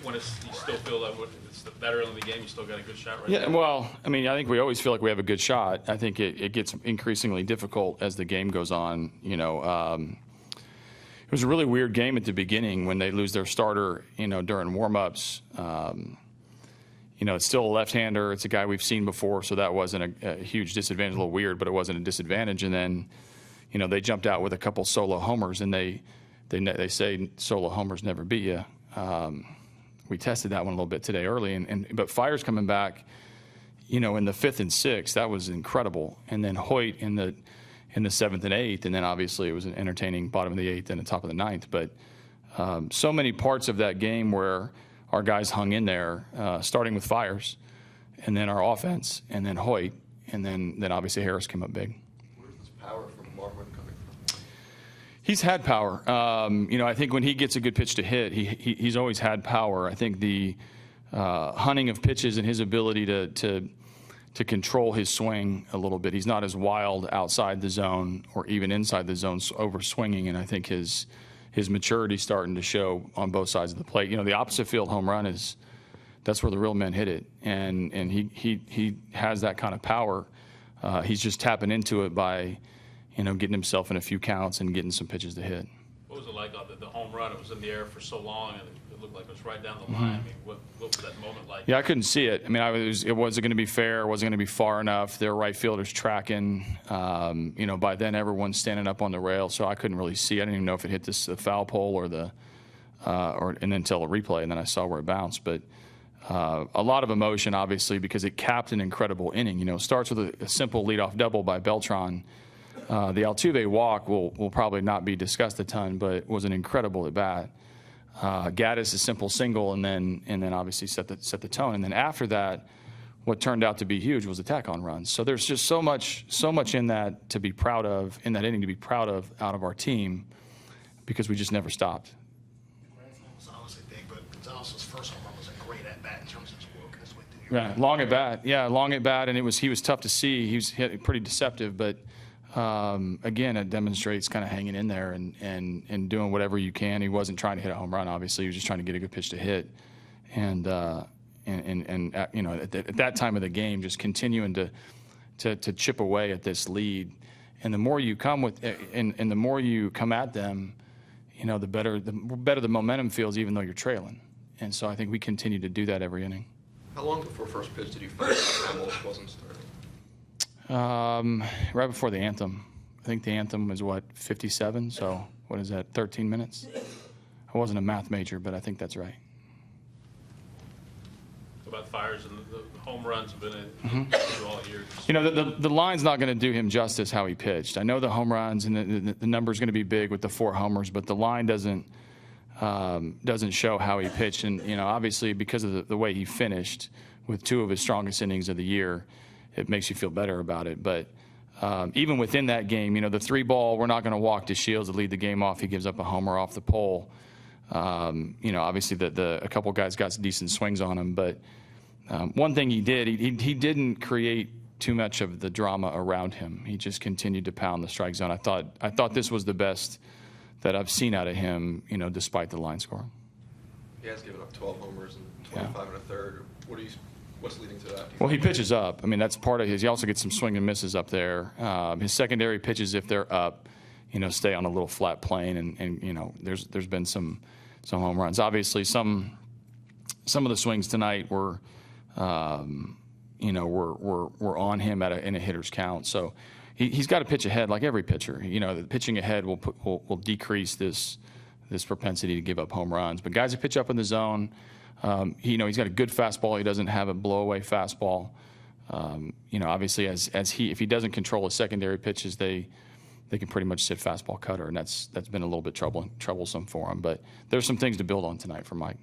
when you still feel that it's the better in the game, you still got a good shot right Yeah, now? well, I mean, I think we always feel like we have a good shot. I think it gets increasingly difficult as the game goes on. It was a really weird game at the beginning when they lose their starter, during warm-ups. It's still a left-hander. It's a guy we've seen before, so that wasn't a huge disadvantage. A little weird, but it wasn't a disadvantage. And then, they jumped out with a couple solo homers, and they say solo homers never beat you. We tested that one a little bit today early, but Fire's coming back, in the 5th and 6th. That was incredible. And then Hoyt in the 7th and 8th, and then obviously it was an entertaining bottom of the 8th and the top of the 9th. But so many parts of that game where our guys hung in there, starting with Fires, and then our offense, and then Hoyt, and then obviously Harris came up big. Where's this power from Marlin coming from? He's had power. I think when he gets a good pitch to hit, he's always had power. I think the hunting of pitches and his ability to control his swing a little bit. He's not as wild outside the zone or even inside the zone, over swinging, and I think his maturity starting to show on both sides of the plate. The opposite field home run that's where the real men hit it, and he has that kind of power. He's just tapping into it by, getting himself in a few counts and getting some pitches to hit. What was it like the home run? It was in the air for so long, and it looked like it was right down the line. I mean, what was that moment like? Yeah, I couldn't see it. I mean, it wasn't going to be fair. It wasn't going to be far enough. Their right fielder's tracking. By then everyone's standing up on the rail, so I couldn't really see. I didn't even know if it hit the foul pole or and then until a replay, and then I saw where it bounced. But a lot of emotion, obviously, because it capped an incredible inning. It starts with a simple leadoff double by Beltran. The Altuve walk will probably not be discussed a ton, but it was an incredible at bat. Gaddis a simple single, and then obviously set the tone. And then after that, what turned out to be huge was the tack-on runs. So there's just so much in that to be proud of, in that inning to be proud of out of our team, because we just never stopped. It's obviously big, but Gonzalez's first home run was a great at bat in terms of just working his way through. Yeah, long at bat. Yeah, long at bat, and he was tough to see. He was pretty deceptive, but. Again, it demonstrates kind of hanging in there and doing whatever you can. He wasn't trying to hit a home run, obviously. He was just trying to get a good pitch to hit. And at that time of the game, just continuing to chip away at this lead. And the more you come and the more you come at them, the better the momentum feels, even though you're trailing. And so I think we continue to do that every inning. How long before first pitch did you find out Ramos wasn't starting? Right before the anthem. I think the anthem was 57, so what is that, 13 minutes? I wasn't a math major, but I think that's right. About Fires and the home runs have been all year. The line's not going to do him justice how he pitched. I know the home runs and the number's going to be big with the 4 homers, but the line doesn't show how he pitched. And, obviously because of the way he finished with 2 of his strongest innings of the year, it makes you feel better about it. But even within that game, the 3-ball, we're not going to walk to Shields to lead the game off. He gives up a homer off the pole. Obviously a couple guys got some decent swings on him. But one thing he did, he didn't create too much of the drama around him. He just continued to pound the strike zone. I thought this was the best that I've seen out of him, despite the line score. He has given up 12 homers and 25 and a third. What's leading to that? Well, he pitches up. I mean, that's part of his. He also gets some swing and misses up there. His secondary pitches, if they're up, stay on a little flat plane, and there's been some home runs. Obviously, some of the swings tonight were on him in a hitter's count. So he's got to pitch ahead like every pitcher. The pitching ahead will decrease this propensity to give up home runs. But guys who pitch up in the zone. He's got a good fastball. He doesn't have a blow-away fastball. Obviously, if he doesn't control his secondary pitches, they can pretty much sit fastball cutter, and that's been a little bit troublesome for him. But there's some things to build on tonight for Mike.